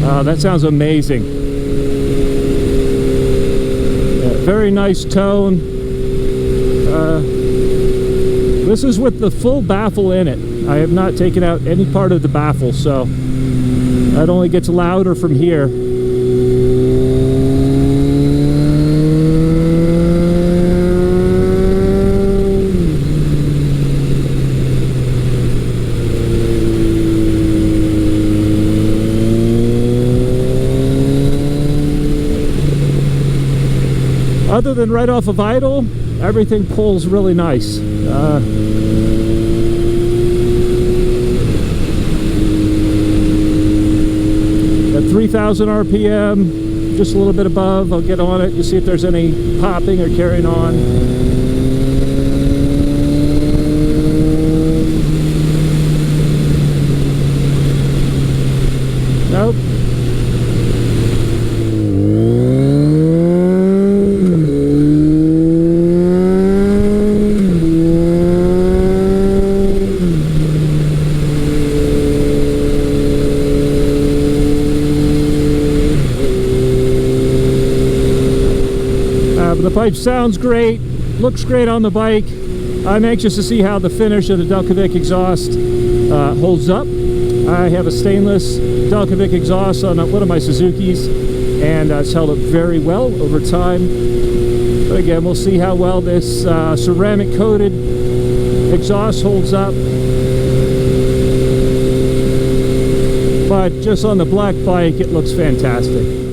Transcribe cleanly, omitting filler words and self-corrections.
Oh, that sounds amazing. Yeah, very nice tone. This is with the full baffle in it. I have not taken out any part of the baffle, so it only gets louder from here. Other than right off of idle, everything pulls really nice. At 3,000 RPM, just a little bit above, I'll get on it to see if there's any popping or carrying on. Nope. The pipe sounds great, looks great on the bike. I'm anxious to see how the finish of the Delkevic exhaust holds up. I have a stainless Delkevic exhaust on one of my Suzukis, and it's held up very well over time. But again, we'll see how well this ceramic coated exhaust holds up. But just on the black bike, it looks fantastic.